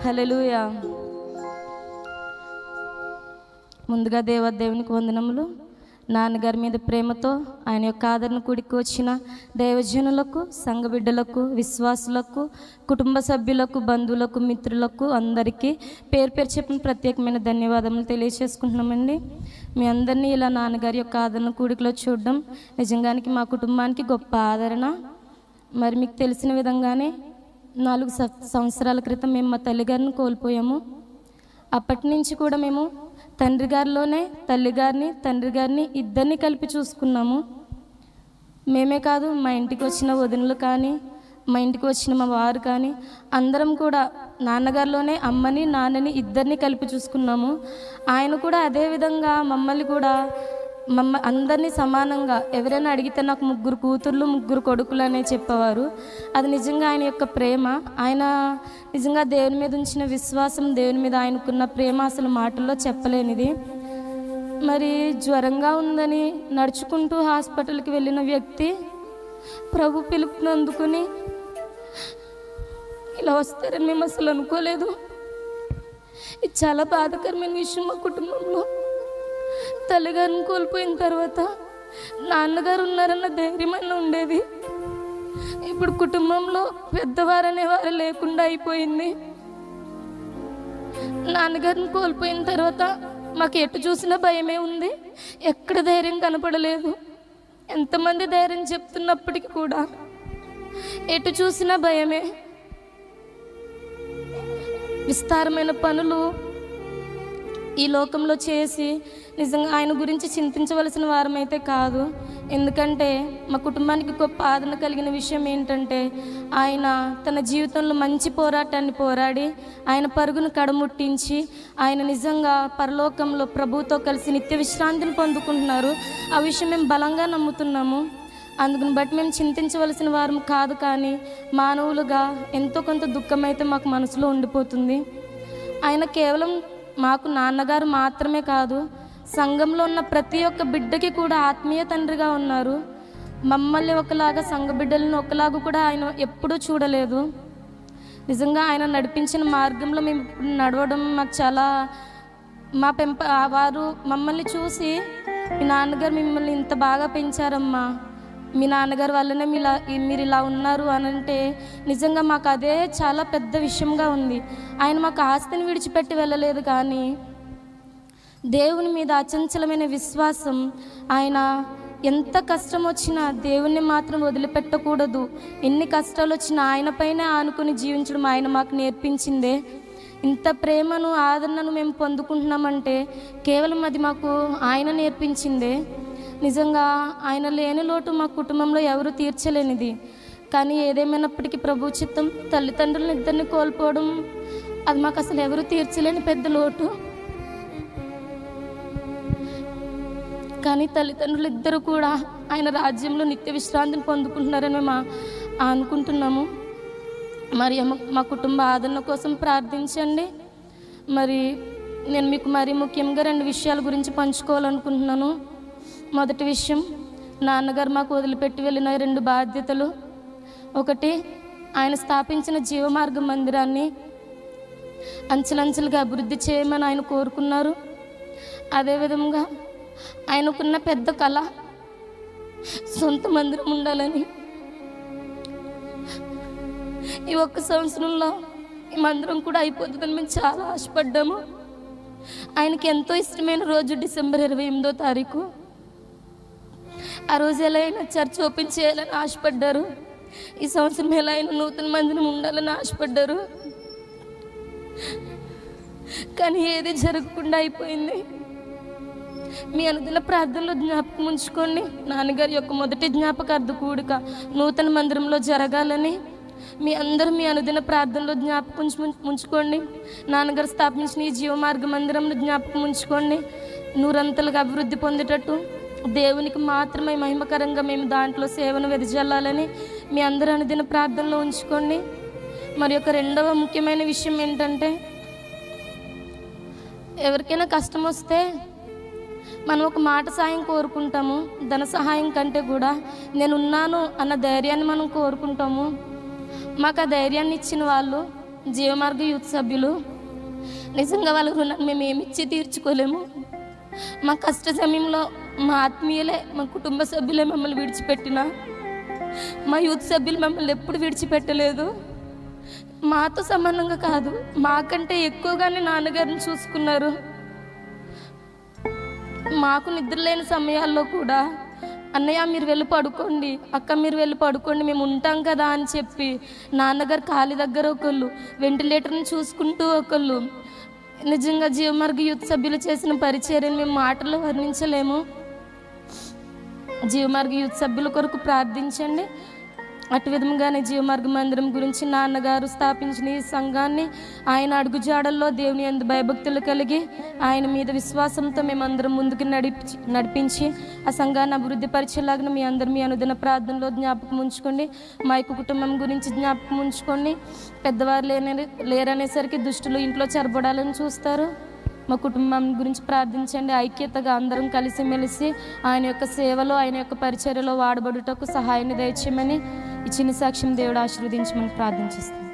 హల్లెలూయా. ముందుగా దేవునికి వందనములు. నాన్నగారి మీద ప్రేమతో ఆయన యొక్క ఆదరణ కూడికి వచ్చిన దైవజనులకు, సంఘ బిడ్డలకు, విశ్వాసులకు, కుటుంబ సభ్యులకు, బంధువులకు, మిత్రులకు అందరికీ పేరు పేరు చెప్పిన ప్రత్యేకమైన ధన్యవాదములు తెలియజేసుకుంటున్నామండి. మీ అందరినీ ఇలా నాన్నగారి యొక్క ఆదరణ కూడికలో చూడడం నిజంగానికి మా కుటుంబానికి గొప్ప ఆదరణ. మరి మీకు తెలిసిన విధంగానే 4 సంవత్సరాల క్రితం మేము మా తల్లిగారిని కోల్పోయాము. అప్పటి నుంచి కూడా మేము తండ్రి గారిలోనే తండ్రి గారిని ఇద్దరిని కలిపి చూసుకున్నాము. మేమే కాదు, మా ఇంటికి వచ్చిన వదినలు కానీ, మా ఇంటికి వచ్చిన మా వారు కానీ అందరం కూడా నాన్నగారిలోనే అమ్మని నాన్నని ఇద్దరిని కలిపి చూసుకున్నాము. ఆయన కూడా అదేవిధంగా మమ్మల్ని కూడా అందరినీ సమానంగా, ఎవరైనా అడిగితే నాకు 3 కూతుర్లు 3 కొడుకులు అనే చెప్పేవారు. అది నిజంగా ఆయన యొక్క ప్రేమ. ఆయన నిజంగా దేవుని మీద ఉంచిన విశ్వాసం, దేవుని మీద ఆయనకున్న ప్రేమ అసలు మాటల్లో చెప్పలేనిది. మరి జ్వరంగా ఉందని నడుచుకుంటూ హాస్పిటల్కి వెళ్ళిన వ్యక్తి ప్రభు పిలుపుని అందుకుని ఇలా వస్తారని మేము అసలు అనుకోలేదు. ఇది చాలా బాధాకరమైన విషయం. మా కుటుంబంలో తల్లిగారిని కోల్పోయిన తర్వాత నాన్నగారు ఉన్నారన్న ధైర్యమైన ఉండేది. ఇప్పుడు కుటుంబంలో పెద్దవారు అనేవారు లేకుండా అయిపోయింది. నాన్నగారిని కోల్పోయిన తర్వాత మాకు ఎటు చూసినా భయమే ఉంది. ఎక్కడ ధైర్యం కనపడలేదు. ఎంతమంది ధైర్యం చెప్తున్నప్పటికీ కూడా ఎటు చూసినా భయమే. విస్తారమైన పనులు ఈ లోకంలో చేసి నిజంగా ఆయన గురించి చింతించవలసిన వారమైతే కాదు. ఎందుకంటే మా కుటుంబానికి గొప్ప ఆదరణ కలిగిన విషయం ఏంటంటే, ఆయన తన జీవితంలో మంచి పోరాటాన్ని పోరాడి ఆయన పరుగును కడముట్టించి ఆయన నిజంగా పరలోకంలో ప్రభువుతో కలిసి నిత్య విశ్రాంతిని పొందుకుంటున్నారు. ఆ విషయం మేము బలంగా నమ్ముతున్నాము. అందుకుని బట్టి మేము చింతించవలసిన వారం కాదు. కానీ మానవులుగా ఎంతో కొంత దుఃఖం అయితే మాకు మనసులో ఉండిపోతుంది. ఆయన కేవలం మాకు నాన్నగారు మాత్రమే కాదు, సంఘంలో ఉన్న ప్రతి ఒక్క బిడ్డకి కూడా ఆత్మీయ తండ్రిగా ఉన్నారు. మమ్మల్ని ఒకలాగా, సంఘ బిడ్డలను ఒకలాగా కూడా ఆయన ఎప్పుడూ చూడలేదు. నిజంగా ఆయన నడిపించిన మార్గంలో మేము నడవడం మాకు చాలా వారు మమ్మల్ని చూసి, మీ నాన్నగారు మిమ్మల్ని ఇంత బాగా పెంచారమ్మా, మీ నాన్నగారు వల్లనే మీరు ఇలా ఉన్నారు అని అంటే నిజంగా మాకు అదే చాలా పెద్ద విషయంగా ఉంది. ఆయన మాకు ఆస్తిని విడిచిపెట్టి వెళ్ళలేదు, కానీ దేవుని మీద అచంచలమైన విశ్వాసం. ఆయన ఎంత కష్టం వచ్చినా దేవుణ్ణి మాత్రం వదిలిపెట్టకూడదు. ఎన్ని కష్టాలు వచ్చినా ఆయన పైనే ఆనుకుని జీవించడం ఆయన మాకు నేర్పించిందే. ఇంత ప్రేమను, ఆదరణను మేము పొందుకుంటున్నామంటే కేవలం అది మాకు ఆయన నేర్పించిందే. నిజంగా ఆయన లేని లోటు మా కుటుంబంలో ఎవరు తీర్చలేనిది. కానీ ఏదేమైనప్పటికీ ప్రభు చిత్తం. తల్లిదండ్రులను ఇద్దరిని కోల్పోవడం అది మాకు అసలు ఎవరు తీర్చలేని పెద్ద లోటు. కానీ తల్లిదండ్రులు ఇద్దరు కూడా ఆయన రాజ్యంలో నిత్య విశ్రాంతిని పొందుకుంటున్నారని మేము అనుకుంటున్నాము. మరి మా కుటుంబ ఆదరణ కోసం ప్రార్థించండి. మరి నేను మీకు మరి ముఖ్యంగా 2 విషయాల గురించి పంచుకోవాలనుకుంటున్నాను. మొదటి విషయం, నాన్నగారు మాకు వదిలిపెట్టి వెళ్ళిన 2 బాధ్యతలు. ఒకటి, ఆయన స్థాపించిన జీవమార్గ మందిరాన్ని అంచెలంచెలుగా అభివృద్ధి చేయమని ఆయన కోరుకున్నారు. అదేవిధంగా ఆయనకున్న పెద్ద కళ, సొంత మందిరం ఉండాలని. ఈ 1 సంవత్సరంలో ఈ మందిరం కూడా అయిపోతుందని మేము చాలా ఆశపడ్డాము. ఆయనకి ఎంతో ఇష్టమైన రోజు డిసెంబర్ 28వ తారీఖు. ఆ రోజు ఎలా అయినా చర్చ్ ఓపెన్ చేయాలని ఆశపడ్డారు. ఈ సంవత్సరం ఎలా అయినా నూతన మందిరం ఉండాలని ఆశపడ్డారు. కానీ ఏది జరగకుండా అయిపోయింది. మీ అనుదిన ప్రార్థనలో జ్ఞాపకం ఉంచుకోండి. నాన్నగారి యొక్క మొదటి జ్ఞాపకార్థ కూడిక నూతన మందిరంలో జరగాలని మీ అందరూ మీ అనుదిన ప్రార్థనలో జ్ఞాపకం ఉంచుకోండి. నాన్నగారు స్థాపించిన ఈ జీవమార్గ మందిరంలో జ్ఞాపకం ఉంచుకోండి. 100 అభివృద్ధి పొందేటట్టు దేవునికి మాత్రమే మహిమకరంగా మేము దాంట్లో సేవను వెదజల్లాలని మీ అందరూ అనుదిన ప్రార్థనలో ఉంచుకోండి. మరి యొక్క 2వ ముఖ్యమైన విషయం ఏంటంటే, ఎవరికైనా కష్టం వస్తే మనం ఒక మాట సాయం కోరుకుంటాము. ధన సహాయం కంటే కూడా నేనున్నాను అన్న ధైర్యాన్ని మనం కోరుకుంటాము. మాకు ఆ ధైర్యాన్ని ఇచ్చిన వాళ్ళు జీవమార్గ యూత్ సభ్యులు నిజంగా వాళ్ళ రుణాన్ని మేము ఏమిచ్చి తీర్చుకోలేము. మా కష్ట సమయంలో మా ఆత్మీయులే, మా కుటుంబ సభ్యులే మమ్మల్ని విడిచిపెట్టినా మా యూత్ సభ్యులు మమ్మల్ని ఎప్పుడు విడిచిపెట్టలేదు. మాతో సమానంగా కాదు, మాకంటే ఎక్కువగానే నాన్నగారిని చూసుకున్నారు. మాకు నిద్ర లేని సమయాల్లో కూడా అన్నయ్య మీరు వెళ్ళి పడుకోండి, అక్క మీరు వెళ్ళి పడుకోండి, మేము ఉంటాం కదా అని చెప్పి నాన్నగారు కాలి దగ్గర ఒకళ్ళు, వెంటిలేటర్ని చూసుకుంటూ ఒకళ్ళు. నిజంగా జీవమార్గ యూత్ సభ్యులు చేసిన పరిచర్యను మేము మాటల్లో వర్ణించలేము. జీవమార్గ యూత్ సభ్యుల కొరకు ప్రార్థించండి. అటు విధంగానే జీవమార్గ మందిరం గురించి నాన్నగారు స్థాపించిన ఈ సంఘాన్ని ఆయన అడుగుజాడల్లో దేవుని యందు భయభక్తులు కలిగి ఆయన మీద విశ్వాసంతో మేమందరం ముందుకు నడిపించి ఆ సంఘాన్ని అభివృద్ధి పరిచేలాగా మీ అందరు మీ అనుదిన ప్రార్థనలో జ్ఞాపకం ఉంచుకోండి. మా యొక్క కుటుంబం గురించి జ్ఞాపకం ఉంచుకోండి. పెద్దవారు లేరనేసరికి దుష్టులు ఇంట్లో చెరబడాలని చూస్తారు. మా కుటుంబం గురించి ప్రార్థించండి. ఐక్యతగా అందరం కలిసిమెలిసి ఆయన యొక్క సేవలో, ఆయన యొక్క పరిచర్యలో వాడబడుటకు సహాయాన్ని దయచేయమని ఈ చిన్న సాక్ష్యం దేవుడు ఆశీర్వదించమని ప్రార్థించేస్తాం.